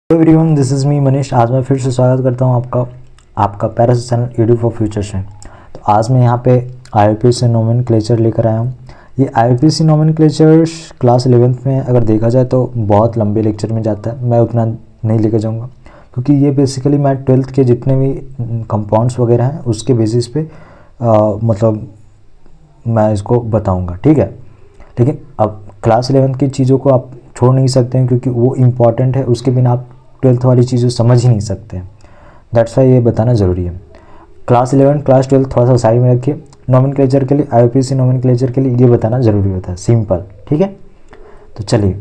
Everyone, this is me Manish. आज मैं फिर से स्वागत करता हूं आपका Paris channel edu for futures में। तो आज मैं यहां पे आईपीसी नोमेनक्लेचर लेकर आया हूं। ये आईपीसी नोमेनक्लेचर क्लास 11th में अगर देखा जाए तो बहुत लंबे लेक्चर में जाता है। मैं उतना नहीं लेकर जाऊंगा क्योंकि ये बेसिकली मैं 12th के जितने भी कंपाउंड्स वगैरह हैं उसके बेसिस पे मतलब मैं इसको बताऊँगा, ठीक है। लेकिन अब क्लास 11th की चीज़ों को आप छोड़ नहीं सकते हैं क्योंकि वो इम्पॉर्टेंट है, उसके बिना आप 12th वाली चीज़ें समझ ही नहीं सकते हैं। दैट्स वाई ये बताना ज़रूरी है। क्लास 11 क्लास 12 थोड़ा सा साइड में रखिए। नोमेनक्लेचर के लिए, आईपीसी नोमेनक्लेचर के लिए ये बताना ज़रूरी होता है, सिंपल, ठीक है। तो चलिए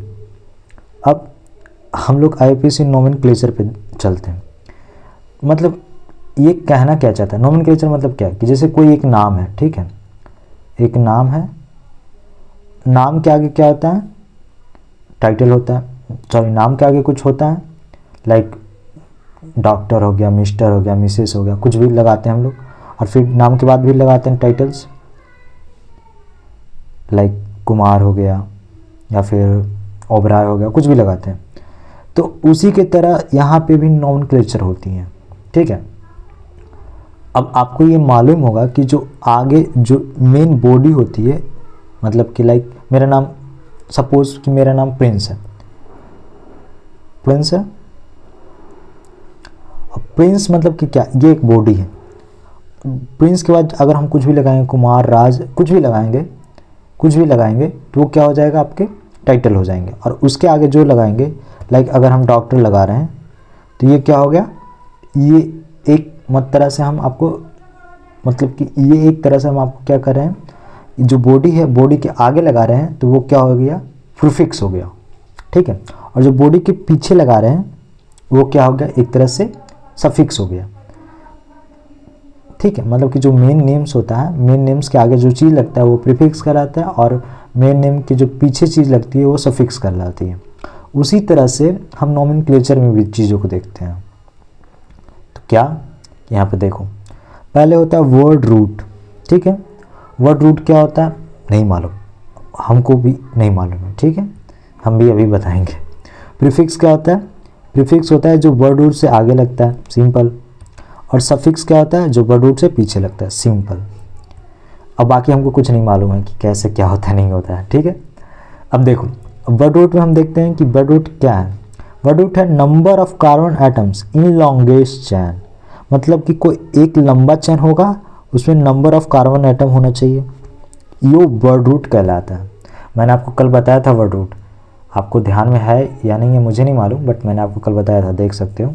अब हम लोग आईपीसी नोमेनक्लेचर पे चलते हैं। मतलब ये कहना क्या चाहता है नोमेनक्लेचर, मतलब क्या कि जैसे कोई एक नाम है, ठीक है, एक नाम है, नाम के आगे क्या होता है, टाइटल होता है। सॉरी, नाम के आगे कुछ होता है, लाइक डॉक्टर हो गया, मिस्टर हो गया, मिसेस हो गया, कुछ भी लगाते हैं हम लोग। और फिर नाम के बाद भी लगाते हैं टाइटल्स, लाइक कुमार हो गया या फिर ओबराय हो गया, कुछ भी लगाते हैं। तो उसी के तरह यहाँ पे भी नोमेनक्लेचर होती हैं, ठीक है। अब आपको ये मालूम होगा कि जो आगे जो मेन बॉडी होती है, मतलब कि लाइक मेरा नाम, सपोज कि मेरा नाम प्रिंस है, प्रिंस है। अब प्रिंस मतलब कि क्या, ये एक बॉडी है। प्रिंस के बाद अगर हम कुछ भी लगाएंगे, कुमार, राज, कुछ भी लगाएंगे तो वो क्या हो जाएगा, आपके टाइटल हो जाएंगे। और उसके आगे जो लगाएंगे, लाइक अगर हम डॉक्टर लगा रहे हैं तो ये क्या हो गया, ये एक तरह से हम आपको, मतलब कि ये एक तरह से हम आपको क्या कर रहे हैं, जो बॉडी है, बॉडी के आगे लगा रहे हैं तो वो क्या हो गया, प्रीफिक्स हो गया, ठीक है। और जो बॉडी के पीछे लगा रहे हैं वो क्या हो गया, एक तरह से सफिक्स हो गया, ठीक है। मतलब कि जो मेन नेम्स होता है, मेन नेम्स के आगे जो चीज़ लगता है वो प्रीफिक्स कहलाता है, और मेन नेम की जो पीछे चीज़ लगती है वो सफिक्स कहलाती है। उसी तरह से हम नोमेनक्लेचर में भी चीज़ों को देखते हैं। तो क्या, यहाँ पे देखो, पहले होता है वर्ड रूट, ठीक है। वर्ड रूट क्या होता है नहीं मालूम, हमको भी नहीं मालूम है, ठीक है, हम भी अभी बताएंगे। प्रीफिक्स क्या होता है, प्रीफिक्स होता है जो वर्ड रूट से आगे लगता है, सिंपल। और सफिक्स क्या होता है, जो वर्ड रूट से पीछे लगता है, सिंपल। अब बाकी हमको कुछ नहीं मालूम है कि कैसे क्या होता है, नहीं होता है, ठीक है। अब देखो, वर्ड रूट में हम देखते हैं कि वर्ड रूट क्या है। वर्ड रूट है number of carbon atoms in longest chain. मतलब कि कोई एक लंबा चैन होगा, उसमें नंबर ऑफ कार्बन एटम होना चाहिए, ये वर्ड रूट कहलाता है। मैंने आपको कल बताया था वर्ड रूट, आपको ध्यान में है या नहीं है मुझे नहीं मालूम, बट मैंने आपको कल बताया था, देख सकते हो।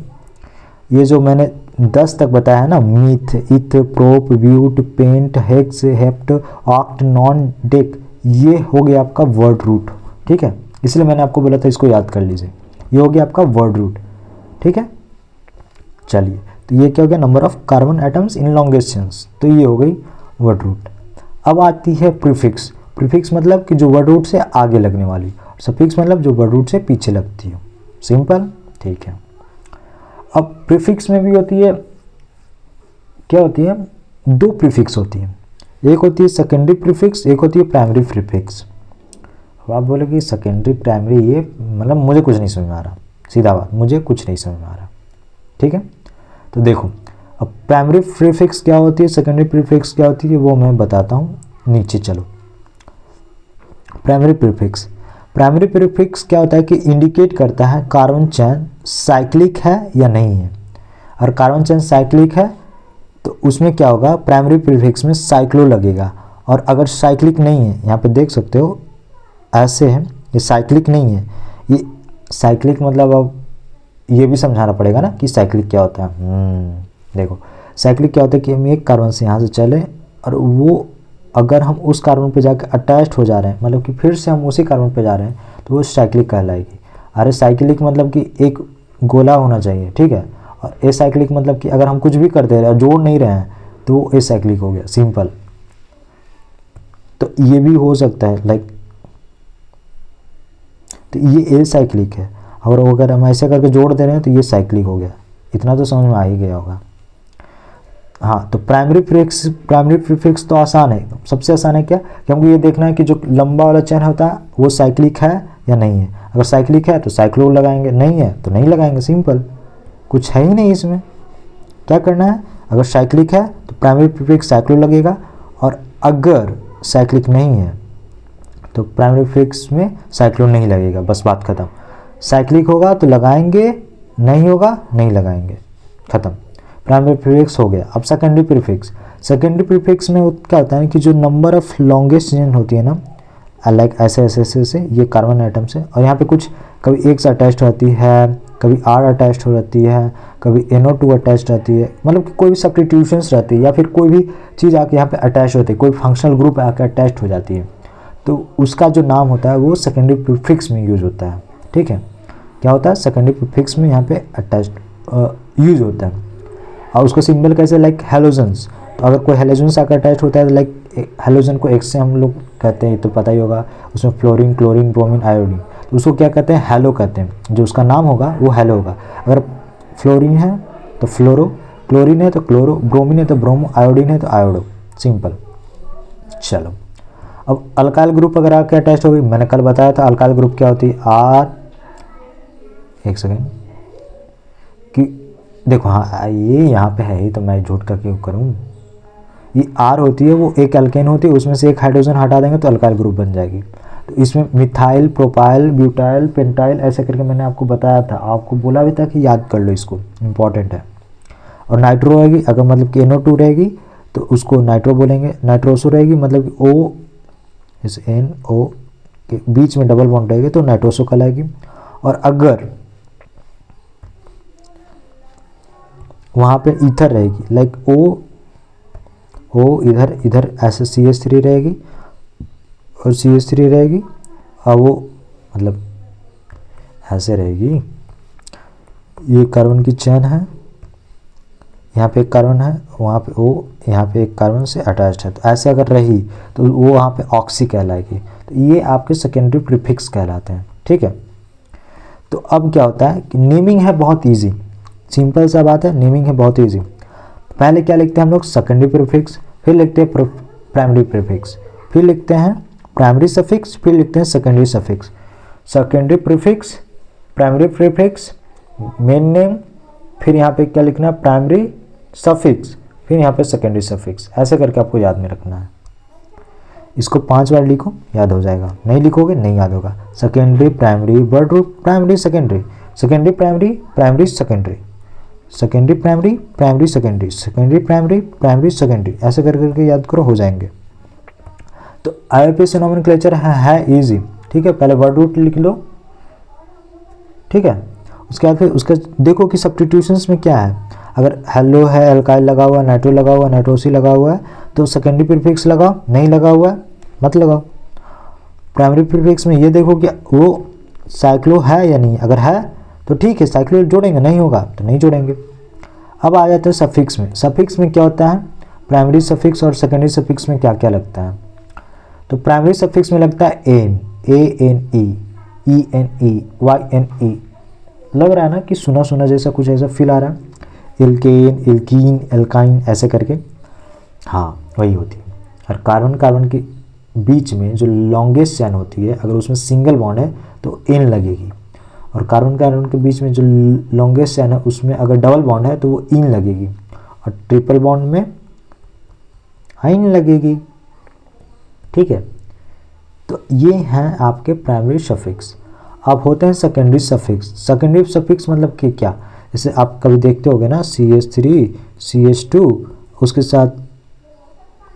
ये जो मैंने 10 तक बताया है ना, meth, eth, prop, but, pent, hex, hept, oct, non, dec, ये हो गया आपका वर्ड रूट, ठीक है। इसलिए मैंने आपको बोला था इसको याद कर लीजिए, ये हो गया आपका वर्ड रूट, ठीक है। चलिए, तो ये क्या हो गया, number of carbon atoms in longest chains, तो ये हो गई वर्ड रूट। अब आती है प्रीफिक्स। प्रीफिक्स मतलब कि जो वर्ड रूट से आगे लगने वाली, सफिक्स मतलब जो वर्ड रूट से पीछे लगती हो, सिंपल, ठीक है। अब प्रीफिक्स में भी होती है, क्या होती है, दो प्रीफिक्स होती है, एक होती है सेकेंडरी प्रीफिक्स, एक होती है प्राइमरी प्रीफिक्स। अब आप बोलोगे सेकेंडरी प्राइमरी, ये मतलब मुझे कुछ नहीं समझ में आ रहा, सीधा बात, मुझे कुछ नहीं समझ में आ रहा, ठीक है। तो देखो, अब प्राइमरी प्रीफिक्स क्या होती है, सेकेंडरी प्रीफिक्स क्या होती है, वो मैं बताता हूँ, नीचे चलो। प्राइमरी प्रीफिक्स, प्राइमरी प्रीफिक्स क्या होता है कि इंडिकेट करता है कार्बन चेन साइक्लिक है या नहीं है। और कार्बन चेन साइक्लिक है तो उसमें क्या होगा, प्राइमरी प्रीफिक्स में साइक्लो लगेगा। और अगर साइक्लिक नहीं है, यहाँ पे देख सकते हो ऐसे है, ये साइक्लिक नहीं है, ये साइक्लिक मतलब अब ये भी समझाना पड़ेगा ना कि साइक्लिक क्या होता है। देखो, साइक्लिक क्या होता है कि हम एक कार्बन से यहाँ से चले और वो अगर हम उस कार्बन पे जाकर अटैच्ड हो जा रहे हैं, मतलब कि फिर से हम उसी कार्बन पे जा रहे हैं, तो वो साइक्लिक कहलाएगी। अरे साइक्लिक मतलब कि एक गोला होना चाहिए, ठीक है। और एसाइक्लिक मतलब कि अगर हम कुछ भी कर दे रहे हैं, जोड़ नहीं रहे हैं, तो वो एसाइक्लिक हो गया, सिंपल। तो ये भी हो सकता है, लाइक, तो ये एसाइक्लिक है, और अगर हम ऐसे करके जोड़ दे रहे हैं तो ये साइक्लिक हो गया। इतना तो समझ में आ ही गया होगा। हाँ, तो प्राइमरी प्रीफिक्स तो आसान है, सबसे आसान है क्या कि हमको ये देखना है कि जो लंबा वाला चेन होता है वो साइक्लिक है या नहीं है। अगर साइक्लिक है तो साइक्लो लगाएंगे, नहीं है तो नहीं लगाएंगे, सिंपल, कुछ है ही नहीं इसमें। क्या करना है, अगर साइक्लिक है तो प्राइमरी प्रीफिक्स साइक्लो लगेगा, और अगर साइक्लिक नहीं है तो प्राइमरी प्रीफिक्स में साइक्लो नहीं लगेगा, बस बात खत्म। साइक्लिक होगा तो लगाएंगे, नहीं होगा नहीं लगाएंगे, खत्म, प्राइमरी प्रीफिक्स हो गया। अब सेकेंडरी प्रीफिक्स में क्या होता है कि जो नंबर ऑफ लॉन्गेस्ट चेन होती है ना, लाइक ऐसे ऐसे ऐसे ऐसे, ये कार्बन आइटम से, और यहाँ पे कुछ कभी एक से अटैच्ड होती है, कभी R अटैच्ड हो जाती है, कभी NO2 अटैच्ड रहती है, मतलब कि कोई भी सब्स्टिट्यूशंस रहती है, या फिर कोई भी चीज़ आके यहाँ पे अटैच होती है, कोई फंक्शनल ग्रुप आके अटैच्ड हो जाती है, तो उसका जो नाम होता है वो सेकेंडरी प्रीफिक्स में यूज होता है। ठीक है, क्या होता है, सेकेंडरी प्रीफिक्स में यहाँ पे अटैच्ड यूज होता है। और उसका सिंबल कैसे, लाइक हेलोजन्स, तो अगर कोई हेलोजन्स आकर अटैच होता है तो लाइक हेलोजन को X से हम लोग कहते हैं, तो पता ही होगा, उसमें फ्लोरीन, क्लोरीन, ब्रोमीन, आयोडीन, तो उसको क्या कहते हैं, हेलो कहते हैं, जो उसका नाम होगा वो हेलो होगा। अगर फ्लोरीन है तो फ्लोरो, क्लोरीन है तो क्लोरो, ब्रोमीन है तो ब्रोमो, आयोडीन है तो आयोडो, सिंपल। चलो, अब अल्काइल ग्रुप अगर आके अटैच हो गई, मैंने कल बताया था अल्काइल ग्रुप क्या होती है, एक सेकेंड कि देखो, हाँ ये यहाँ पे है ही, तो मैं झूठ का क्यों करूँ, ये R होती है वो एक एल्केन होती है, उसमें से एक हाइड्रोजन हटा देंगे तो अल्काइल ग्रुप बन जाएगी। तो इसमें मिथाइल, प्रोपाइल, ब्यूटाइल, पेंटाइल ऐसे करके मैंने आपको बताया था, आपको बोला भी था कि याद कर लो, इसको इंपॉर्टेंट है। और नाइट्रो रहेगी, अगर मतलब कि NO2 रहेगी तो उसको नाइट्रो बोलेंगे, नाइट्रोसो रहेगी मतलब कि O इस NO के बीच में डबल बॉन्ड रहेगी तो नाइट्रोसो कहलाएगी। और अगर वहाँ पे ईथर रहेगी, लाइक O इधर ऐसे CH3 रहेगी और CH3 रहेगी, और वो मतलब ऐसे रहेगी, ये कार्बन की चेन है, यहाँ पे एक कार्बन है, वहाँ पे O, यहाँ पे एक कार्बन से अटैच्ड है, तो ऐसे अगर रही तो वो वहाँ पे ऑक्सी कहलाएगी। तो ये आपके सेकेंडरी प्रीफिक्स कहलाते हैं। ठीक है, तो अब क्या होता है कि नेमिंग है बहुत ईजी, सिंपल सा बात है, नेमिंग है बहुत ईजी। पहले क्या लिखते हैं हम लोग, सेकेंडरी प्रीफिक्स, फिर लिखते हैं प्राइमरी प्रीफिक्स, फिर लिखते हैं प्राइमरी सफिक्स, फिर लिखते हैं secondary suffix. Secondary prefix, primary prefix, main name, फिर यहाँ पे क्या लिखना है, प्राइमरी सफिक्स, फिर यहाँ पे सेकेंडरी सफिक्स, ऐसे करके आपको याद में रखना है। इसको 5 बार लिखो, याद हो जाएगा, नहीं लिखोगे नहीं याद होगा। Secondary primary, word root, primary secondary, secondary primary, primary secondary, secondary primary, primary secondary, secondary primary, primary secondary, ऐसे कर करके याद करो, हो जाएंगे। तो IUPAC नोमेनक्लेचर है इजी। ठीक है, पहले वर्ड रूट लिख लो, ठीक है, उसके बाद फिर उसका देखो कि सब्स्टिट्यूशंस में क्या है। अगर हेलो है, अल्काइल लगा हुआ है, नाइट्रो लगा हुआ है, नाइट्रोसी लगा हुआ है, तो सेकेंडरी प्रीफिक्स लगाओ, नहीं लगा हुआ है मत लगाओ। प्राइमरी प्रीफिक्स में ये देखो कि वो साइक्लो है या नहीं, अगर है तो ठीक है साइक्लो जोड़ेंगे, नहीं होगा तो नहीं जोड़ेंगे। अब आ जाते हैं सफिक्स में। सफिक्स में क्या होता है, प्राइमरी सफिक्स और सेकेंडरी सफिक्स में क्या क्या लगता है। तो प्राइमरी सफिक्स में लगता है एन, ANE, ENE, YNE, लग रहा है ना कि सुना सुना जैसा कुछ ऐसा फील आ रहा है, एल्केन, एल्कीन, एल्काइन ऐसे करके, हाँ वही होती है। और कार्बन कार्बन के बीच में जो लॉन्गेस्ट चेन होती है, अगर उसमें सिंगल बॉन्ड है तो एन लगेगी, और कार्बन कार्बन के बीच में जो लॉन्गेस्ट चेन है उसमें अगर डबल बॉन्ड है तो वो इन लगेगी, और ट्रिपल बॉन्ड में आइन लगेगी। ठीक है, तो ये हैं आपके प्राइमरी सफिक्स। अब होते हैं सेकेंडरी सफिक्स। सेकेंडरी सफिक्स मतलब कि क्या, जैसे आप कभी देखते होगे ना CH3, CH2, उसके साथ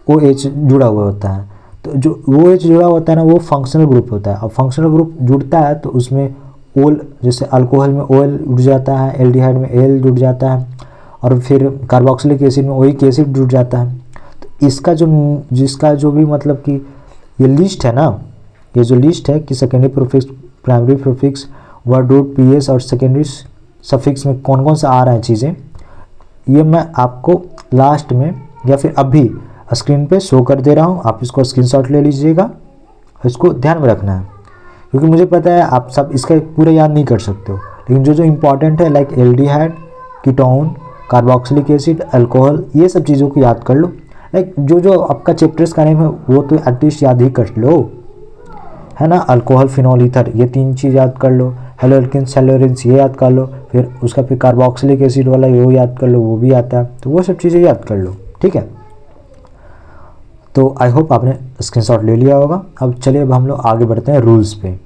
OH जुड़ा हुआ होता है, तो जो OH जुड़ा होता है ना वो फंक्शनल ग्रुप होता है। अब फंक्शनल ग्रुप जुड़ता है तो उसमें ओल, जैसे अल्कोहल में OL जुड़ जाता है, एल्डिहाइड में Al जुड़ जाता है, और फिर कार्बोक्सिलिक एसिड में OIC एसिड जुड़ जाता है। तो इसका जिसका जो भी मतलब कि ये लिस्ट है ना, ये जो लिस्ट है कि secondary prefix, primary prefix, word root, PS और सेकेंडरी सफिक्स में कौन कौन सा आ रहा है चीज़ें, ये मैं आपको लास्ट में या फिर अभी स्क्रीन पे शो कर दे रहा हूँ, आप इसको स्क्रीनशॉट ले लीजिएगा, इसको ध्यान में रखना है, क्योंकि मुझे पता है आप सब इसका पूरा याद नहीं कर सकते हो, लेकिन जो जो इम्पोर्टेंट है like aldehyde, ketone, carboxylic acid, alcohol, ये सब चीज़ों को याद कर लो। लाइक जो जो आपका चैप्टर्स का नेम है वो तो एटलीस्ट याद ही कर लो, है ना। अल्कोहल, फिनॉल, ईथर, ये 3 चीज़ याद कर लो। हेलोल्किन्स, सेलोरिन्स, ये याद कर लो। फिर उसका फिर कार्बोक्सिलिक एसिड वाला वो याद कर लो, वो भी आता है, तो वो सब चीज़ें याद कर लो, ठीक है। तो आई होप आपने स्क्रीनशॉट ले लिया होगा। अब चलिए अब हम लोग आगे बढ़ते हैं रूल्स पे,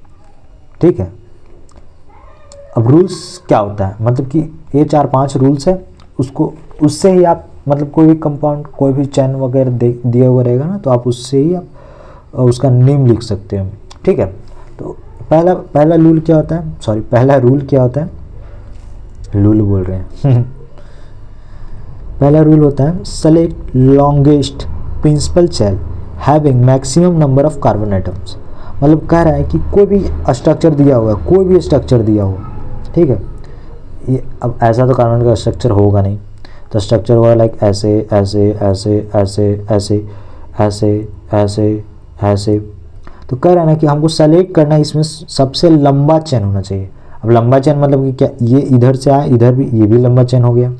ठीक है। अब रूल्स क्या होता है, मतलब कि ये 4-5 रूल्स है, उससे ही आप मतलब कोई भी कंपाउंड, कोई भी चैन वगैरह दिया हुआ रहेगा ना, तो आप उससे ही आप उसका नेम लिख सकते हो, ठीक है। तो पहला रूल क्या होता है, सॉरी पहला रूल क्या होता है, लूल बोल रहे हैं पहला रूल होता है select longest principal chain having maximum number of carbon atoms. मतलब कह रहा है कि कोई भी स्ट्रक्चर दिया हुआ है, कोई भी स्ट्रक्चर दिया हो, ठीक है। ये अब ऐसा तो कार्बन का स्ट्रक्चर होगा नहीं, तो स्ट्रक्चर होगा लाइक ऐसे ऐसे ऐसे ऐसे ऐसे ऐसे ऐसे ऐसे। तो कह रहा है ना कि हमको सेलेक्ट करना है, इसमें सबसे लंबा चेन होना चाहिए। अब लंबा चेन मतलब कि क्या, ये इधर से आया, इधर भी, ये भी लंबा चेन हो गया,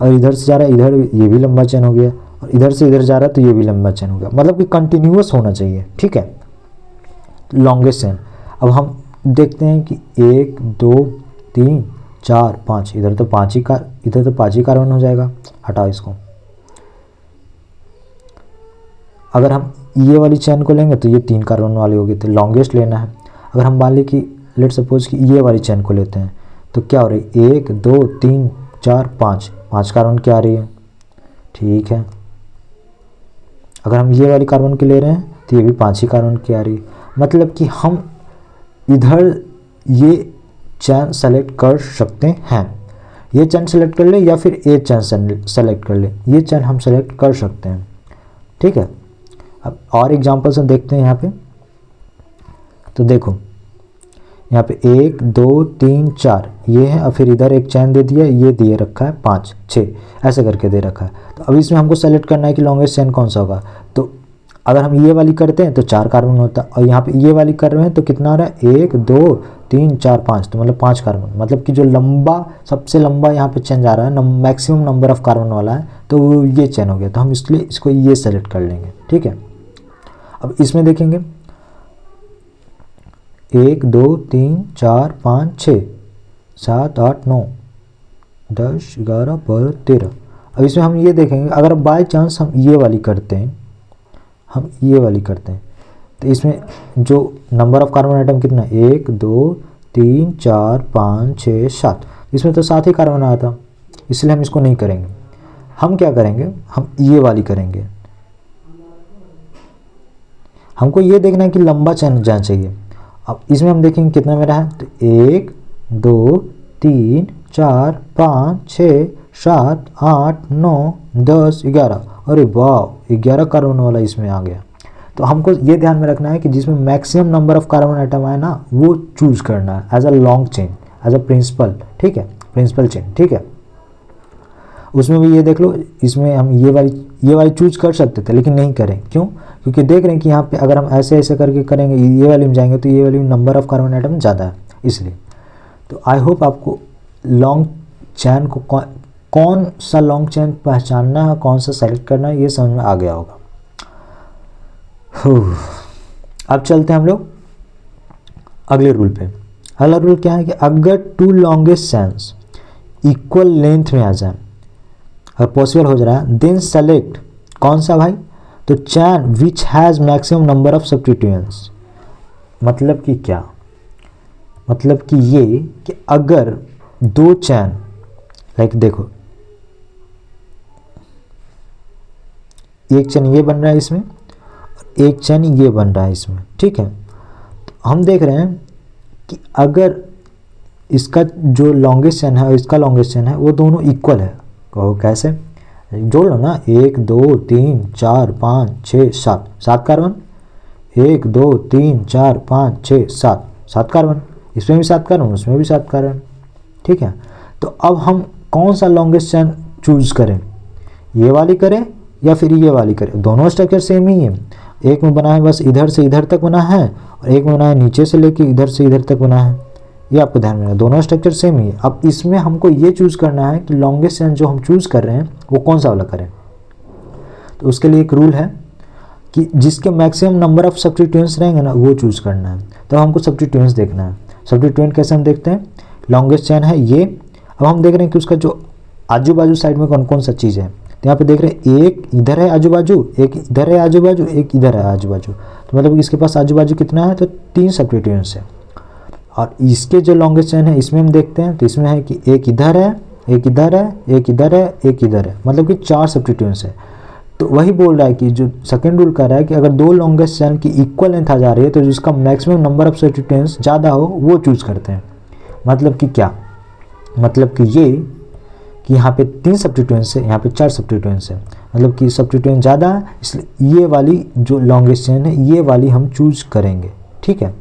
और इधर से जा रहा है इधर, ये भी लंबा चेन हो गया, और इधर से इधर जा रहा है तो ये भी लंबा चेन हो गया। मतलब कि कंटिन्यूअस होना चाहिए, ठीक है, लॉन्गेस्ट चेन। अब हम देखते हैं कि 1 2 3 4 5, इधर तो 5 ही कार्बन हो जाएगा, हटाओ इसको। अगर हम ये वाली चेन को लेंगे तो ये 3 कार्बन वाली होगी, तो लॉन्गेस्ट लेना है। अगर हम मान लें कि लेट सपोज कि ये वाली चेन को लेते हैं, तो क्या हो रही है, 1 2 3 4 5 कार्बन की आ रही है, ठीक है। अगर हम ये वाली कार्बन की ले रहे हैं तो ये भी 5 ही कार्बन की आ रही है। मतलब कि हम इधर ये चैन सेलेक्ट कर सकते हैं, ये चैन सेलेक्ट कर ले या फिर ये चैन सेलेक्ट कर ले, ये चैन हम सेलेक्ट कर सकते हैं, ठीक है। अब और एग्जांपल्स हम देखते हैं यहाँ पे, तो देखो यहाँ पे 1 2 3 4 ये है, और फिर इधर एक चैन दे दिया, ये दिए रखा है 5 6 ऐसे करके दे रखा है। तो अब इसमें हमको सेलेक्ट करना है कि लॉन्गेस्ट चैन कौन सा होगा। तो अगर हम ये वाली करते हैं तो 4 कार्बन होता है, और यहाँ पे ये वाली कर रहे हैं तो कितना आ रहा है, 1 2 3 4 5, तो मतलब 5 कार्बन। मतलब कि जो लंबा, सबसे लंबा यहाँ पे चेन जा रहा है, मैक्सिमम नंबर ऑफ कार्बन वाला है, तो वो ये चेन हो गया। तो हम इसलिए इसको ये सेलेक्ट कर लेंगे, ठीक है। अब इसमें देखेंगे 1 2 3 4 5 6 7 8 9 10 11 12 13। अब इसमें हम ये देखेंगे, अगर बाय चांस हम ये वाली करते हैं, तो इसमें जो नंबर ऑफ कार्बन आइटम कितना है, 1 2 3 4 5 6 7, इसमें तो 7 ही कार्बन आया था, इसलिए हम इसको नहीं करेंगे। हम क्या करेंगे, हम ये वाली करेंगे। हमको ये देखना है कि लंबा चैन जाना चाहिए। अब इसमें हम देखेंगे कितना मेरा है, तो 1 2 3 4 5 6 7 8 9 10 11, अरे वाह 11 कार्बन वाला इसमें आ गया। तो हमको ये ध्यान में रखना है कि जिसमें maximum number of carbon atom आए ना, वो चूज करना है as a long chain, as a principal, ठीक है, प्रिंसिपल चेन, ठीक है। उसमें भी ये देख लो, इसमें हम ये वाली चूज कर सकते थे, लेकिन नहीं करें, क्यों, क्योंकि देख रहे हैं कि यहाँ पे अगर हम ऐसे ऐसे करके करेंगे, ये वाली में जाएंगे तो ये वाली नंबर ऑफ कार्बन आइटम ज़्यादा है, इसलिए। तो आई होप आपको लॉन्ग चैन को कौन सा लॉन्ग चैन पहचानना है, कौन सा सेलेक्ट करना है, ये समझ में आ गया होगा। अब चलते हैं हम लोग अगले रूल पे। अगला रूल क्या है कि अगर 2 लॉन्गेस्ट चैन्स इक्वल लेंथ में आ जाए और पॉसिबल हो जा रहा है, देन सेलेक्ट कौन सा भाई, तो chain which has maximum number of substituents. मतलब कि क्या, मतलब कि ये कि अगर 2 चैन, लाइक देखो एक चैन ये बन रहा है इसमें, एक चैन ये बन रहा है इसमें, ठीक है। तो हम देख रहे हैं कि अगर इसका जो लॉन्गेस्ट चैन है और इसका लॉन्गेस्ट चैन है वो दोनों इक्वल है, कहो कैसे, जोड़ लो ना, 1 2 3 4 5 6 7, 7 कार्बन, 1 2 3 4 5 6 7, 7 कार्बन, इसमें भी 7 कार्बन, उसमें भी 7 कार्बन, ठीक है। तो अब हम कौन सा लॉन्गेस्ट चैन चूज करें, ये वाली करें या फिर ये वाली करें, दोनों स्ट्रक्चर सेम ही है। एक में बना है बस इधर से इधर तक बना है, और एक में बना है नीचे से लेके इधर से इधर तक बना है, ये आपको ध्यान में रखना, दोनों स्ट्रक्चर सेम ही है। अब इसमें हमको ये चूज़ करना है कि लॉन्गेस्ट चेन जो हम चूज़ कर रहे हैं वो कौन सा वाला करें। तो उसके लिए एक रूल है कि जिसके मैक्सिमम नंबर ऑफ सब्स्टिट्यूएंट्स रहेंगे ना वो चूज़ करना है। तो हमको सब्स्टिट्यूएंट्स देखना है। सब्स्टिट्यूएंट कैसे हम देखते हैं, लॉन्गेस्ट चेन है ये, अब हम देख रहे हैं कि उसका जो आजू बाजू साइड में कौन कौन सा चीज़ है। तो यहाँ पे देख रहे हैं एक इधर है आजू बाजू, एक इधर है आजू बाजू, एक इधर है आजू बाजू। तो मतलब इसके पास आजू बाजू कितना है, तो 3 सब्स्टिट्यूएंट्स है। और इसके जो लॉन्गेस्ट चेन है इसमें हम देखते हैं तो इसमें है कि एक इधर है, एक इधर है, एक इधर है, एक इधर है, मतलब कि 4 सब्स्टिट्यूएंट्स है। तो वही बोल रहा है कि जो सेकंड रूल कर रहा है कि अगर 2 लॉन्गेस्ट चेन की इक्वल लेंथ आ जा रही है तो जिसका मैक्सिमम नंबर ऑफ सब्स्टिट्यूएंट्स ज़्यादा हो वो चूज़ करते हैं। मतलब कि क्या, मतलब कि ये कि यहाँ पे 3 सब्स्टिट्यूएंट्स है, यहाँ पे 4 सब्स्टिट्यूएंट्स है, मतलब कि सब्स्टिट्यूएंट ज़्यादा है, इसलिए ये वाली जो लॉन्गेस्ट चेन है ये वाली हम चूज़ करेंगे। ठीक है।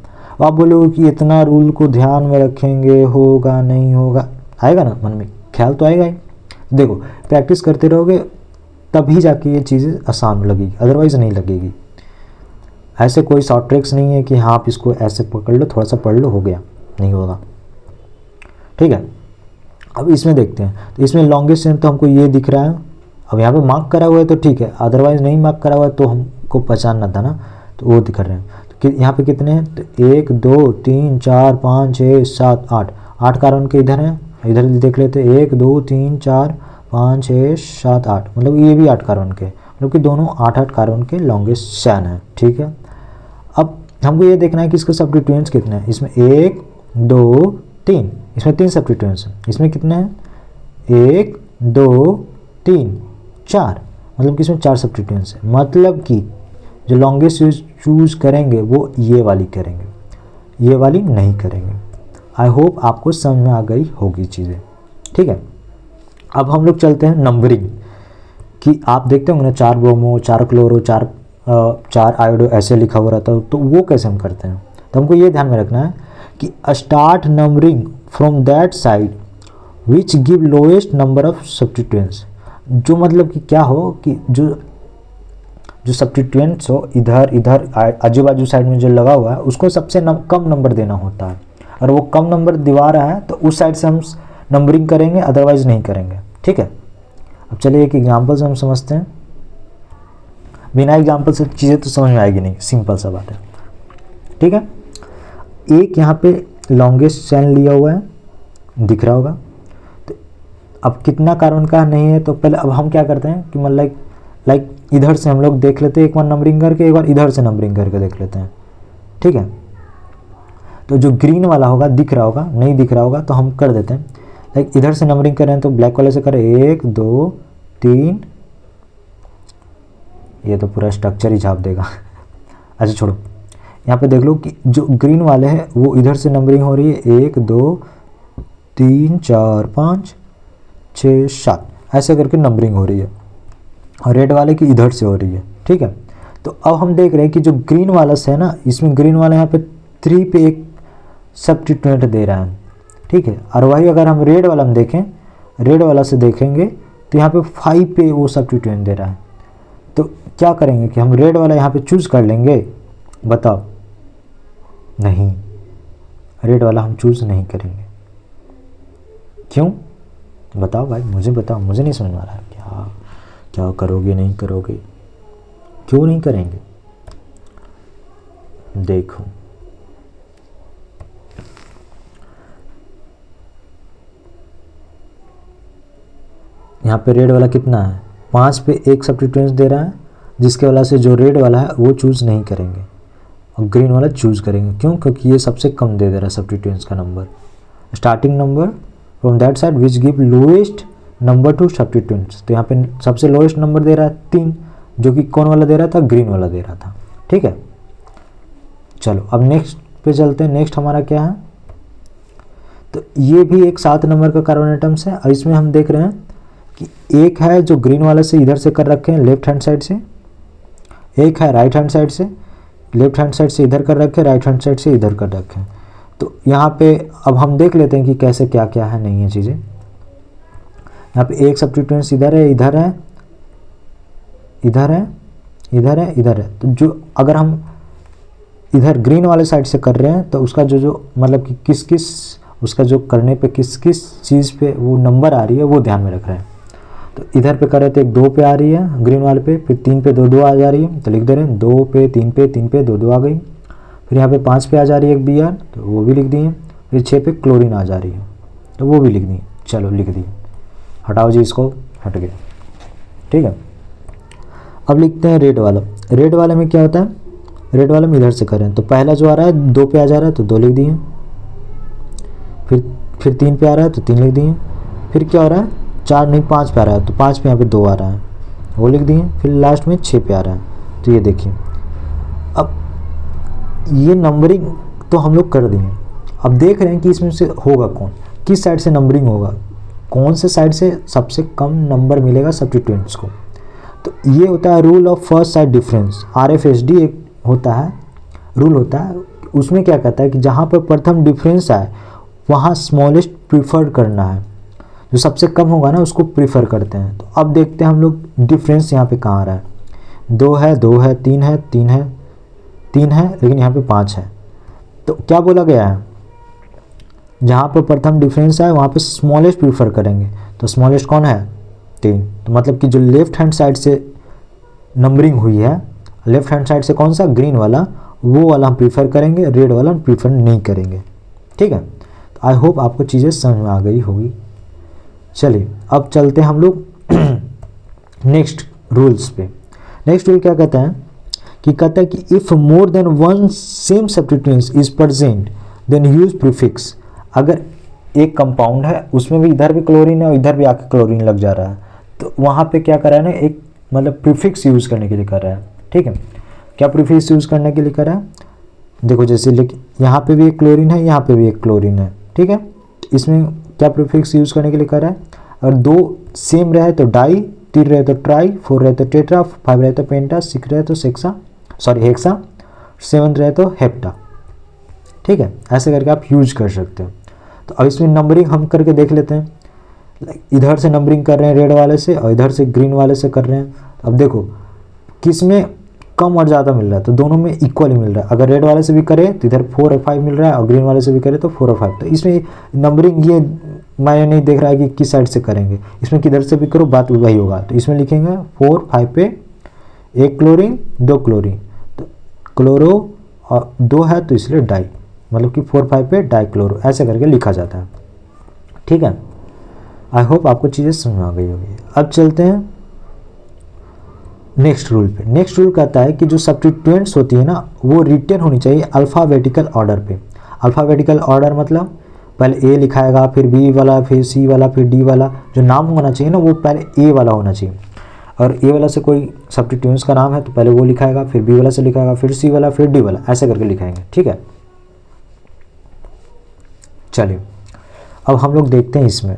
आप बोलोगे कि इतना रूल को ध्यान में रखेंगे, होगा नहीं होगा, आएगा ना मन में ख्याल तो आएगा ही। देखो प्रैक्टिस करते रहोगे तभी जाके ये चीज़ें आसान लगेगी, अदरवाइज़ नहीं लगेगी। ऐसे कोई शॉर्ट ट्रिक्स नहीं है कि हाँ आप इसको ऐसे पकड़ लो, थोड़ा सा पढ़ लो, हो गया, नहीं होगा। ठीक है। अब इसमें देखते हैं, तो इसमें लॉन्गेस्ट चेन तो हमको ये दिख रहा है। अब यहाँ पे मार्क करा हुआ है तो ठीक है, अदरवाइज़ नहीं मार्क करा हुआ है तो हमको पहचानना था ना, तो वो दिखा रहे हैं। तो यहाँ पे कितने हैं, तो 1 2 3 4 5 6 7 8, 8 कार्बन के इधर हैं, इधर देख लेते हैं 1 2 3 4 5 6 7 8, मतलब ये भी 8 कार्बन के, मतलब कि दोनों 8 कार्बन के लॉन्गेस्ट चेन है। ठीक है। अब हमको ये देखना है कि इसके सब्स्टिट्यूएंट्स कितने हैं। इसमें 1 2 3, इसमें 3 सब्स्टिट्यूएंट्स हैं। इसमें कितने हैं, 1 2 3 4, मतलब कि इसमें 4 सब्स्टिट्यूएंट्स हैं। मतलब कि जो लॉन्गेस्ट चूज़ करेंगे वो ये वाली करेंगे, ये वाली नहीं करेंगे। आई होप आपको समझ में आ गई होगी चीज़ें। ठीक है। अब हम लोग चलते हैं नंबरिंग कि आप देखते होंगे ना 4 ब्रोमो 4 क्लोरो 4 आयोडो ऐसे लिखा हुआ रहता है, तो वो कैसे हम करते हैं। तो हमको ये ध्यान में रखना है कि start numbering from that side which give lowest number of substituents. जो मतलब कि क्या हो कि जो सब्स्टिट्यूएंट्स हो इधर इधर आजू बाजू साइड में जो लगा हुआ है उसको सबसे कम नंबर देना होता है, और वो कम नंबर दिवा रहा है तो उस साइड से हम नंबरिंग करेंगे, अदरवाइज नहीं करेंगे। ठीक है। अब चलिए एक एग्जांपल से हम समझते हैं, बिना एग्जांपल से चीज़ें तो समझ में आएगी नहीं, सिंपल सा बात है। ठीक है। एक यहाँ पे लॉन्गेस्ट चेन लिया हुआ है, दिख रहा होगा। तो अब कितना कार्बन का नहीं है, तो पहले अब हम क्या करते हैं कि मतलब लाइक इधर से हम लोग देख लेते हैं, एक बार नंबरिंग करके, एक बार इधर से नंबरिंग करके देख लेते हैं। ठीक है। तो जो ग्रीन वाला होगा दिख रहा होगा, नहीं दिख रहा होगा तो हम कर देते हैं, लाइक इधर से नंबरिंग करें तो ब्लैक वाले से करें 1 2 3, ये तो पूरा स्ट्रक्चर ही छाप देगा। अच्छा छोड़ो, यहाँ पे देख लो कि जो ग्रीन वाले हैं वो इधर से नंबरिंग हो रही है 1 2 3 4 5 6 7, ऐसे करके नंबरिंग हो रही है, और रेड वाले की इधर से हो रही है। ठीक है। तो अब हम देख रहे हैं कि जो ग्रीन वाला से है ना, इसमें ग्रीन वाला यहाँ पे 3 पे एक सब्स्टिट्यूएंट दे रहा है। ठीक है। और वही अगर हम रेड वाला में देखें, रेड वाला से देखेंगे तो यहाँ पे 5 पे वो सब्स्टिट्यूएंट दे रहा है। तो क्या करेंगे कि हम रेड वाला यहाँ पे चूज़ कर लेंगे, बताओ, नहीं, रेड वाला हम चूज़ नहीं करेंगे। क्यों बताओ भाई, मुझे बताओ, मुझे नहीं समझ में आ रहा है। क्या करोगे, नहीं करोगे, क्यों नहीं करेंगे। देखो यहाँ पे रेड वाला कितना है, 5 पे एक सब्स्टिट्यूएंट्स दे रहा है, जिसके वजह से जो रेड वाला है वो चूज़ नहीं करेंगे और ग्रीन वाला चूज़ करेंगे। क्यों, क्योंकि ये सबसे कम दे रहा है सब्स्टिट्यूएंट्स का number, starting number from that side which give lowest number two substituents. तो यहाँ पे सबसे लोएस्ट नंबर दे रहा है 3, जो कि कौन वाला दे रहा था, ग्रीन वाला दे रहा था। ठीक है। चलो अब नेक्स्ट पे चलते हैं। नेक्स्ट हमारा क्या है, तो ये भी एक 7 नंबर का कार्बन एटम्स है, और इसमें हम देख रहे हैं कि एक है जो ग्रीन वाले से इधर से कर रखे हैं लेफ्ट हैंड साइड से, एक है राइट हैंड साइड से, लेफ्ट हैंड साइड से इधर कर रखे, राइट हैंड साइड से इधर कर रखे। तो यहाँ पे अब हम देख लेते हैं कि कैसे क्या क्या है, नहीं है चीज़ें। यहाँ पे एक सब्स्टिट्यूएंट्स इधर है, इधर है, इधर है, इधर है, इधर है। तो जो अगर हम इधर ग्रीन वाले साइड से कर रहे हैं तो उसका जो मतलब कि किस किस उसका जो करने पे किस किस चीज़ पे वो नंबर आ रही है वो ध्यान में रख रहे हैं। तो इधर पे कर रहे थे 2 पे आ रही है ग्रीन वाले पे, फिर 3 पे 2 2 आ जा रही है तो लिख दे रहे हैं 2 पे 3 पे 3 पे 2 2 आ गई। फिर यहाँ पे 5 पे आ जा रही है एक बी आर तो वो भी लिख दिए। फिर 6 पे क्लोरीन आ जा रही है तो वो भी लिख दी। चलो लिख दी, हटाओ जी इसको, हट गया। ठीक है, अब लिखते हैं रेड वाला। रेड वाले में क्या होता है, रेड वाले में इधर से करें तो पहला जो आ रहा है 2 पे आ जा रहा है तो 2 लिख दिए। फिर 3 पे आ रहा है तो 3 लिख दिए। फिर क्या हो रहा है 4 नहीं 5 पे आ रहा है तो 5 पे यहाँ पे 2 आ रहा है वो लिख दिए। फिर लास्ट में 6 पे आ रहा है तो ये देखिए। अब ये नंबरिंग तो हम लोग कर दिए। अब देख रहे हैं कि इसमें से होगा कौन, किस साइड से नंबरिंग होगा, कौन से साइड से सबसे कम नंबर मिलेगा सब्स्टिट्यूएंट्स को। तो ये होता है rule of first side difference, RFSD एक होता है रूल होता है। उसमें क्या कहता है कि जहाँ पर प्रथम डिफरेंस आए वहाँ स्मॉलेस्ट प्रीफर करना है, जो सबसे कम होगा ना उसको प्रीफर करते हैं। तो अब देखते हैं हम लोग डिफरेंस यहाँ पे कहाँ आ रहा है। 2 है 2 है 3 है 3 है 3 है लेकिन यहाँ पे 5 है। तो क्या बोला गया है, जहाँ पर प्रथम डिफरेंस आए वहाँ पे स्मॉलेस्ट प्रीफर करेंगे। तो स्मॉलेस्ट कौन है 3। तो मतलब कि जो लेफ्ट हैंड साइड से नंबरिंग हुई है, लेफ्ट हैंड साइड से कौन सा ग्रीन वाला, वो वाला हम प्रीफर करेंगे, रेड वाला हम प्रीफर नहीं करेंगे। ठीक है, तो आई होप आपको चीज़ें समझ में आ गई होगी। चलिए अब चलते हैं हम लोग नेक्स्ट रूल्स पे। नेक्स्ट रूल क्या कहता है कि if more than one same substituents is present then use prefix. अगर एक कंपाउंड है उसमें भी इधर भी क्लोरीन है और इधर भी आके क्लोरीन लग जा रहा है तो वहाँ पे क्या कर रहा है ना, एक मतलब प्रीफिक्स यूज़ करने के लिए कर रहा है। ठीक है, क्या प्रीफिक्स यूज़ करने के लिए कर रहा है, देखो जैसे यहाँ पे भी एक क्लोरीन है, यहाँ पे भी एक क्लोरीन है। ठीक है, इसमें क्या प्रीफिक्स यूज़ करने के लिए कर रहा है, अगर 2 सेम रहे तो डाई, 3 रहे तो ट्राई, 4 रहे तो टेट्रा, 5 रहे तो पेंटा, 6 रहे तो हेक्सा, 7 रहे तो हेप्टा। ठीक है, ऐसे करके आप यूज कर सकते हो। तो अब इसमें नंबरिंग हम करके देख लेते हैं। इधर से नंबरिंग कर रहे हैं रेड वाले से और इधर से ग्रीन वाले से कर रहे हैं। अब देखो किस में कम और ज़्यादा मिल रहा है, तो दोनों में इक्वली मिल रहा है। अगर रेड वाले से भी करे तो इधर 4 और 5 मिल रहा है और ग्रीन वाले से भी करे तो 4 और 5। तो इसमें नंबरिंग ये मैं नहीं देख रहा है कि किस साइड से करेंगे, इसमें किधर से भी करो बात वही होगा। तो इसमें लिखेंगे 4 5 पे 1 क्लोरीन 2 क्लोरीन, तो क्लोरो और 2 है तो इसलिए डाई, मतलब कि 4 5 पे डाई क्लोरो, ऐसे करके लिखा जाता है। ठीक है, आई होप आपको चीज़ें समझ में आ गई होगी। अब चलते हैं नेक्स्ट रूल पे। नेक्स्ट रूल कहता है कि जो सब्स्टिट्यूएंट्स होती है ना वो रिटेन होनी चाहिए अल्फ़ाबेटिकल ऑर्डर पे। अल्फ़ाबेटिकल ऑर्डर मतलब पहले ए लिखाएगा, फिर बी वाला, फिर सी वाला, फिर डी वाला। जो नाम होना चाहिए ना वो पहले ए वाला होना चाहिए। और ए वाला से कोई सब्स्टिट्यूएंट्स का नाम है तो पहले वो लिखाएगा, फिर बी वाला से लिखाएगा, फिर सी वाला, फिर डी वाला, ऐसे करके लिखाएंगे। ठीक है, चलिए अब हम लोग देखते हैं इसमें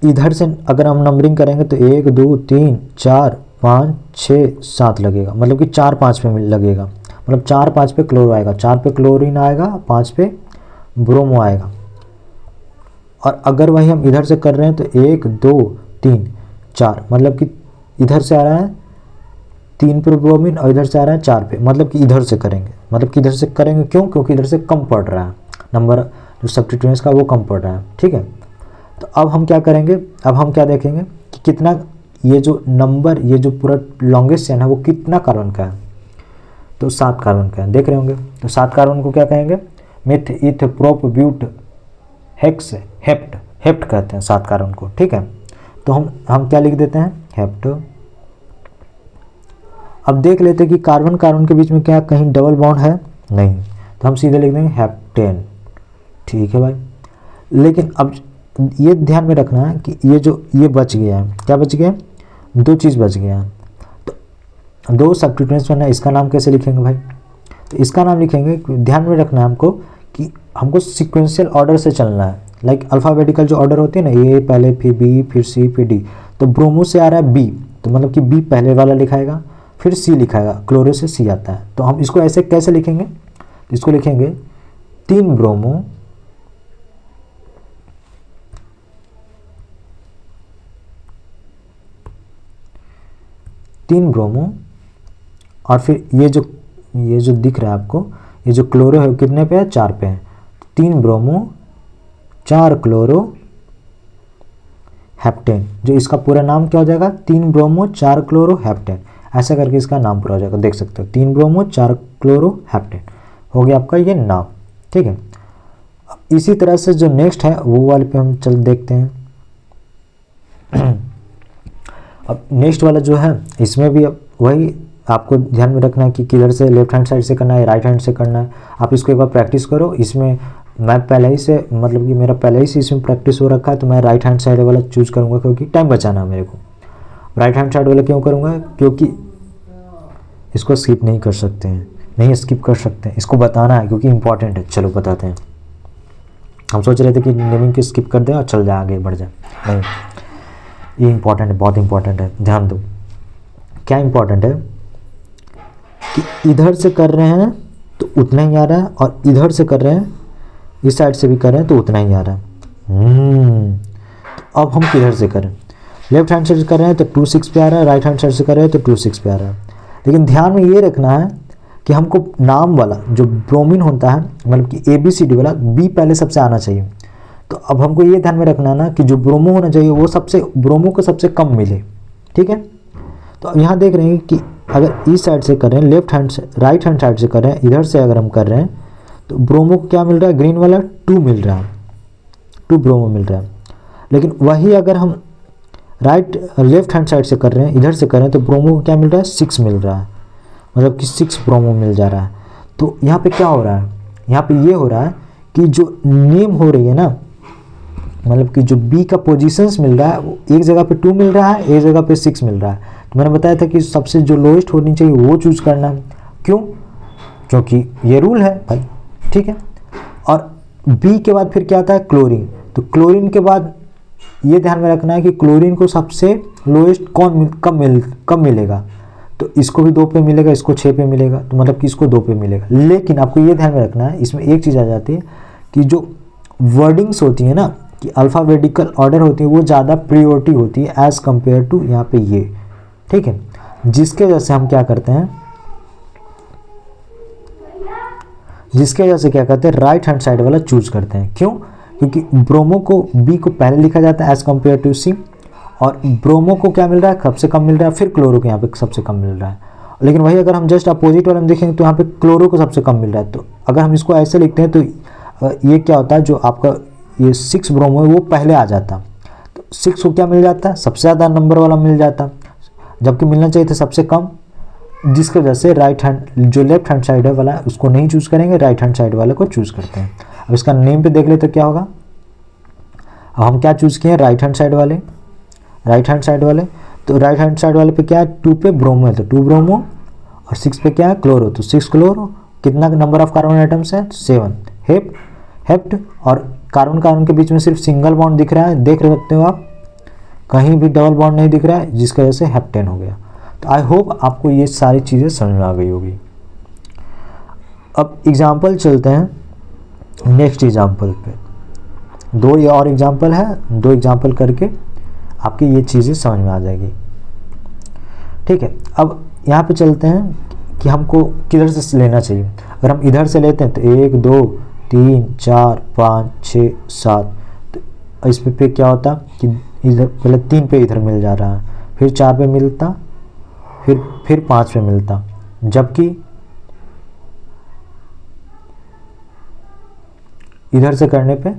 इधर से अगर हम नंबरिंग करेंगे तो 1 2 3 4 5 6 7 लगेगा, मतलब कि 4 5 पे लगेगा, मतलब 4 5 पे क्लोरो आएगा, 4 पे क्लोरीन आएगा, 5 पे ब्रोमो आएगा। और अगर वही हम इधर से कर रहे हैं तो 1 2 3 4, मतलब कि इधर से आ रहा है 3 पे ब्रोमीन और इधर से आ रहा है 4 पे, मतलब कि इधर से करेंगे, मतलब कि इधर से करेंगे क्यों, क्योंकि इधर से कम पड़ रहा है नंबर, जो सब्स्टिट्यूएंट्स का वो कम पड़ रहा है। ठीक है, तो अब हम क्या करेंगे, अब हम क्या देखेंगे कि कितना ये जो नंबर, ये जो पूरा लॉन्गेस्ट चेन है वो कितना कार्बन का है, तो 7 कार्बन का है, देख रहे होंगे। तो 7 कार्बन को क्या कहेंगे, meth eth prop but hex hept, hept कहते हैं 7 कार्बन को। ठीक है, तो हम क्या लिख देते हैं, हेप्ट। अब देख लेते हैं कि कार्बन कार्बन के बीच में क्या कहीं डबल बॉन्ड है, नहीं, तो हम सीधे लिख देंगे हेप्टेन। ठीक है भाई, लेकिन अब ये ध्यान में रखना है कि ये बच गया है, क्या बच गया, 2 चीज़ बच गया है। तो 2 सब्स्टिट्यूएंट्स में इसका नाम कैसे लिखेंगे भाई, तो इसका नाम लिखेंगे, ध्यान में रखना है हमको कि हमको सीक्वेंशियल ऑर्डर से चलना है। लाइक अल्फ़ाबेटिकल जो ऑर्डर होती है ना, ए पहले, फिर बी, फिर सी, फिर डी। तो ब्रोमो से आ रहा है बी, तो मतलब कि बी पहले वाला लिखाएगा, फिर सी लिखाएगा, क्लोरो से सी आता है। तो हम इसको ऐसे कैसे लिखेंगे, तो इसको लिखेंगे 3 ब्रोमो और फिर ये जो दिख रहा है आपको, ये जो क्लोरो है कितने पे है, 4 पे है, 3 ब्रोमो 4 क्लोरो हेप्टेन, जो इसका पूरा नाम क्या हो जाएगा, 3 ब्रोमो 4 क्लोरो हेप्टेन, ऐसा करके इसका नाम पूरा हो जाएगा। देख सकते हो 3 ब्रोमो 4 क्लोरो हेप्टेन हो गया आपका ये नाम। ठीक है, इसी तरह से जो नेक्स्ट है वो वाले पे हम चल देखते हैं। अब नेक्स्ट वाला जो है इसमें भी वही आपको ध्यान में रखना है कि किधर से लेफ्ट हैंड साइड से करना है, राइट हैंड से करना है। आप इसको एक बार प्रैक्टिस करो। इसमें मैं पहले ही से मतलब कि मेरा पहले ही से इसमें प्रैक्टिस हो रखा है, तो मैं राइट हैंड साइड वाला चूज करूँगा क्योंकि टाइम बचाना है मेरे को। राइट हैंड साइड वाला क्यों करूँगा, क्योंकि इसको स्किप नहीं कर सकते हैं, नहीं स्किप कर सकते हैं, इसको बताना है क्योंकि इंपॉर्टेंट है। चलो बताते हैं। हम सोच रहे थे कि नेमिंग की स्किप कर दें और चल जाए आगे बढ़ जाए, नहीं, ये इंपॉर्टेंट है, बहुत इंपॉर्टेंट है, ध्यान दो। क्या इंपॉर्टेंट है कि इधर से कर रहे हैं तो उतना ही आ रहा है, और इधर से कर रहे हैं, इस साइड से भी कर रहे हैं तो उतना ही आ रहा है। तो अब हम किधर से करें, लेफ्ट हैंड साइड से कर रहे हैं तो 2 6 पे आ रहा है, राइट हैंड साइड से कर रहे हैं तो 2 6 पे आ रहा है। लेकिन ध्यान में ये रखना है कि हमको नाम वाला जो ब्रोमीन होता है, मतलब कि ABCD वाला बी पहले सबसे आना चाहिए। तो अब हमको ये ध्यान में रखना है ना कि जो ब्रोमो होना चाहिए वो ब्रोमो को सबसे कम मिले। ठीक है, तो अब यहाँ देख रहे हैं कि अगर इस साइड से कर रहे हैं, लेफ्ट हैंड से राइट हैंड साइड से कर रहे हैं, इधर से अगर हम कर रहे हैं तो ब्रोमो को क्या मिल रहा है, ग्रीन वाला 2 मिल रहा है, 2 ब्रोमो मिल रहा है। लेकिन वही अगर हम लेफ्ट हैंड साइड से कर रहे हैं, इधर से कर रहे हैं, तो ब्रोमो को क्या मिल रहा है, 6 मिल रहा है, मतलब कि 6 ब्रोमो मिल जा रहा है। तो यहाँ पे क्या हो रहा है, यहाँ पे ये हो रहा है कि जो नेम हो रही है ना, मतलब कि जो बी का पोजीशंस मिल रहा है वो एक जगह पे 2 मिल रहा है, एक जगह पे 6 मिल रहा है। तो मैंने बताया था कि सबसे जो लोएस्ट होनी चाहिए वो चूज करना है। क्यों, क्योंकि ये रूल है भाई। ठीक है, और बी के बाद फिर क्या आता है, क्लोरीन। तो क्लोरीन के बाद ये ध्यान में रखना है कि क्लोरीन को सबसे लोएस्ट कम मिलेगा। तो इसको भी 2 पे मिलेगा, इसको 6 पे मिलेगा, तो मतलब कि इसको 2 पे मिलेगा। लेकिन आपको ये ध्यान में रखना है, इसमें एक चीज़ आ जाती है कि जो वर्डिंग्स होती है ना, कि अल्फ़ाबेटिकल ऑर्डर होती है, वो ज़्यादा प्रियोरिटी होती है एज़ कम्पेयर टू यहाँ पे ये। ठीक है, जिसके वजह से हम क्या करते हैं, जिसके वजह से क्या करते हैं, राइट हैंड साइड वाला चूज करते हैं। क्यों, क्योंकि ब्रोमो को बी को पहले लिखा जाता है एज कम्पेयर टू सी, और ब्रोमो को क्या मिल रहा है, सबसे कम मिल रहा है, फिर क्लोरो को यहाँ पे सबसे कम मिल रहा है। लेकिन वही अगर हम जस्ट अपोजिट वाले में देखेंगे तो यहाँ पे क्लोरो को सबसे कम मिल रहा है। तो अगर हम इसको ऐसे लिखते हैं तो ये क्या होता है, जो आपका ये 6 ब्रोमो है वो पहले आ जाता, तो 6 को क्या मिल जाता है, सबसे ज़्यादा नंबर वाला मिल जाता, जबकि मिलना चाहिए था सबसे कम। जिसकी वजह से राइट हैंड जो लेफ्ट हैंड साइड है वाला उसको नहीं चूज़ करेंगे, राइट हैंड साइड वाले को चूज़ करते हैं। अब इसका नेम पे देख ले तो क्या होगा, अब हम क्या चूज़ किए, राइट हैंड साइड वाले, राइट हैंड साइड वाले। तो राइट हैंड साइड वाले पे क्या है, 2 पे ब्रोमो है तो 2 ब्रोमो, और 6 पे क्या है, क्लोरो, तो 6 क्लोरो। कितना नंबर ऑफ कार्बन आइटम्स है, 7। हेप्ट, और कार्बन कार्बन के बीच में सिर्फ सिंगल बॉन्ड दिख रहा है, देख सकते हो आप, कहीं भी डबल बॉन्ड नहीं दिख रहा है, जिसकी वजह से हेप्टेन हो गया। तो आई होप आपको ये सारी चीज़ें समझ में आ गई होगी। अब एग्जाम्पल चलते हैं नेक्स्ट एग्जाम्पल पे। 2 ये और एग्जाम्पल है, 2 एग्जाम्पल करके आपकी ये चीज़ें समझ में आ जाएगी। ठीक है, अब यहाँ पे चलते हैं कि हमको किधर से लेना चाहिए। अगर हम इधर से लेते हैं तो 1 2 3 4 5 6 7, तो इस पे क्या होता कि इधर पहले 3 पे इधर मिल जा रहा है, फिर 4 पे मिलता, फिर 5 पे मिलता, जबकि इधर से करने पे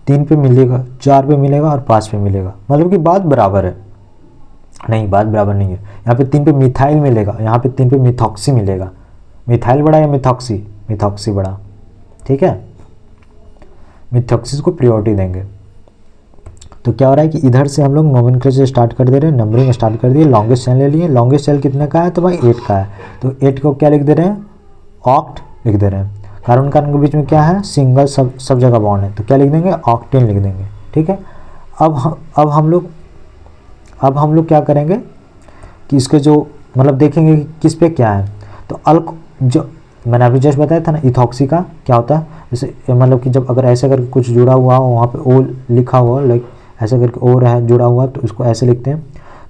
3 पे मिलेगा, 4 पे मिलेगा और 5 पे मिलेगा, मतलब कि बात बराबर है। नहीं, बात बराबर नहीं है। यहाँ पे 3 पे मिथाइल मिलेगा, यहाँ पे 3 पे मिथॉक्सी मिलेगा। मिथाइल बड़ा या मिथॉक्सी, मिथॉक्सी बड़ा। ठीक है, मिथॉक्सी को प्रायोरिटी देंगे। तो क्या हो रहा है कि इधर से हम लोग नोमेनक्लेचर स्टार्ट कर दे रहे हैं, नंबरिंग स्टार्ट कर दिए, लॉन्गेस्ट चेन ले लिए। लॉन्गेस्ट चेन कितने का है, तो भाई 8 का है, तो 8 को क्या लिख दे रहे हैं, ऑक्ट लिख दे रहे हैं। कार्बन कार्बन के बीच में क्या है, सिंगल सब जगह बॉन्ड है, तो क्या लिख देंगे, ऑक्टेन लिख देंगे। ठीक है, अब हम लोग क्या करेंगे कि इसके जो मतलब देखेंगे कि किस पे क्या है। तो अल्क जो मैंने अभी जस्ट बताया था ना, इथॉक्सी का क्या होता है, जैसे मतलब कि जब अगर ऐसे करके कुछ जुड़ा हुआ हो, वहाँ पे ओ लिखा हुआ, लाइक ऐसे करके ओ है जुड़ा हुआ, तो इसको ऐसे लिखते हैं।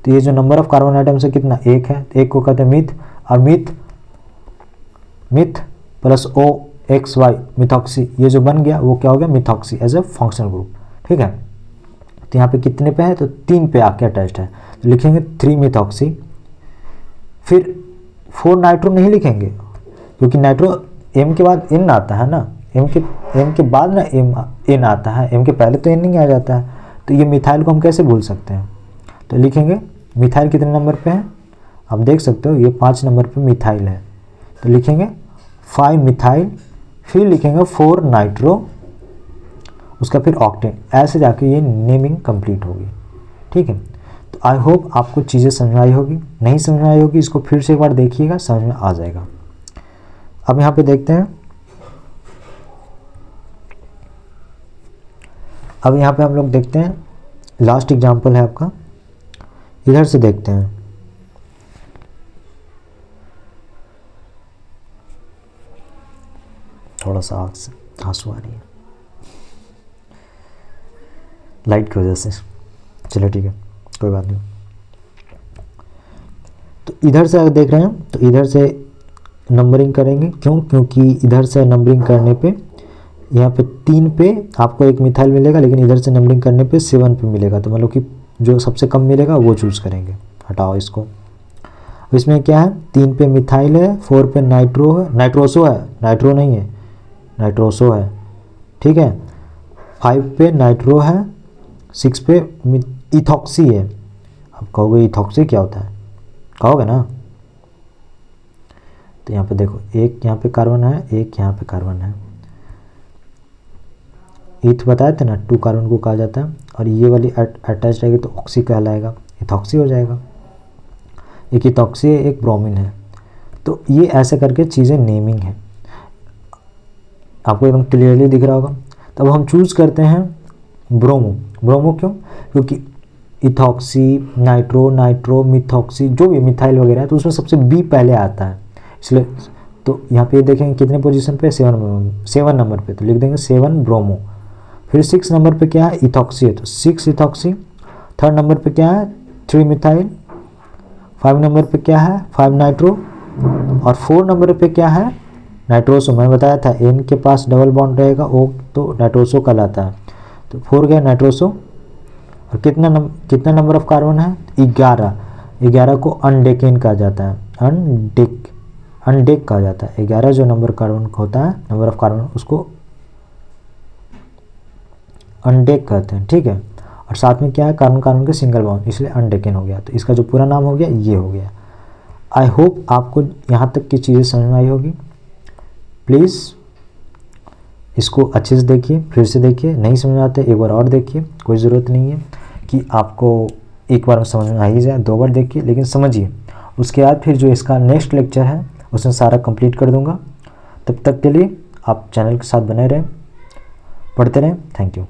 तो ये जो नंबर ऑफ कार्बन आइटम्स है कितना, 1 है, 1 को कहते हैं मिथ, और meth plus O X Y methoxy, ये जो बन गया वो क्या हो गया methoxy as a functional group. ठीक है, तो यहाँ पे कितने पे है, तो 3 पे आके अटैच्ड है, तो लिखेंगे 3 मिथॉक्सी। फिर 4 नाइट्रो नहीं लिखेंगे क्योंकि नाइट्रो एम के बाद एन आता है ना, एम के बाद ना एन आता है, एम के पहले तो एन नहीं आ जाता है, तो ये मिथाइल को हम कैसे भूल सकते हैं। तो लिखेंगे मिथाइल कितने नंबर पे है, आप देख सकते हो ये 5 नंबर पे मिथाइल है, तो लिखेंगे 5 मिथाइल, फिर लिखेंगे 4 नाइट्रो, उसका फिर ऑक्टेन, ऐसे जाके ये नेमिंग कंप्लीट होगी। ठीक है, तो आई होप आपको चीज़ें समझ में आई होगी, नहीं समझ में आई होगी इसको फिर से एक बार देखिएगा, समझ में आ जाएगा। अब यहाँ पे देखते हैं, अब यहाँ पे हम लोग देखते हैं लास्ट एग्जाम्पल है आपका, इधर से देखते हैं। थोड़ा सा आँख से आंसू आ रही है लाइट की वजह से, चलो ठीक है कोई बात नहीं। तो इधर से अगर देख रहे हैं तो इधर से नंबरिंग करेंगे, क्यों, क्योंकि इधर से नंबरिंग करने पे यहाँ पे 3 पे आपको एक मिथाइल मिलेगा, लेकिन इधर से नंबरिंग करने पे 7 पे मिलेगा, तो मतलब कि जो सबसे कम मिलेगा वो चूज़ करेंगे। हटाओ इसको। अब इसमें क्या है, 3 पे मिथाइल है, 4 पे नाइट्रो है, नाइट्रोसो है, नाइट्रो नहीं है, नाइट्रोसो है। ठीक है, 5 पे नाइट्रो है, 6 पे इथॉक्सी है। अब कहोगे इथॉक्सी क्या होता है, कहोगे ना, तो यहाँ पे देखो एक यहाँ पे कार्बन है, एक यहाँ पे कार्बन है, ईथ बताए थे ना 2 कार्बन को कहा जाता है, और ये वाली अटैच रहेगी तो ऑक्सी कहलाएगा, इथॉक्सी हो जाएगा। एक इथॉक्सी है, एक ब्रोमीन है, तो ये ऐसे करके चीज़ें नेमिंग है, आपको एकदम क्लियरली दिख रहा होगा। तब हम चूज़ करते हैं ब्रोमो। ब्रोमो क्यों, क्योंकि इथॉक्सी, नाइट्रो, नाइट्रो, मिथॉक्सी जो भी मिथाइल वगैरह है तो उसमें सबसे बी पहले आता है, इसलिए तो यहाँ पे देखेंगे कितने पोजीशन पे, 7 नंबर पे, तो लिख देंगे 7 ब्रोमो। फिर 6 नंबर पे क्या है, इथॉक्सी है, तो 6 इथॉक्सी। 3rd नंबर पे क्या है, 3 मिथाइल। 5 नंबर पे क्या है, 5 नाइट्रो। और 4 नंबर पे क्या है, नाइट्रोसो। मैं बताया था एन के पास डबल बॉन्ड रहेगा, ओ तो नाइट्रोसो कहलाता है, तो 4 गया नाइट्रोसो। और कितना नंबर ऑफ कार्बन है, 11। 11 को अनडेकेन कहा जाता है, अनडेक कहा जाता है। 11 जो नंबर कार्बन होता है, नंबर ऑफ कार्बन, उसको अनडेक कहते हैं। ठीक है, और साथ में क्या है, कार्बन कार्बन के सिंगल बॉन्ड, इसलिए अनडेकेन हो गया, तो इसका जो पूरा नाम हो गया ये हो गया। आई होप आपको यहाँ तक की चीज़ें समझ में आई होगी। प्लीज़ इसको अच्छे से देखिए, फिर से देखिए, नहीं समझ में आते एक बार और देखिए, कोई ज़रूरत नहीं है कि आपको एक बार में समझ में आ ही जाए, 2 बार देखिए, लेकिन समझिए। उसके बाद फिर जो इसका नेक्स्ट लेक्चर है उसमें सारा कंप्लीट कर दूंगा। तब तक के लिए आप चैनल के साथ बने रहें, पढ़ते रहें। Thank you.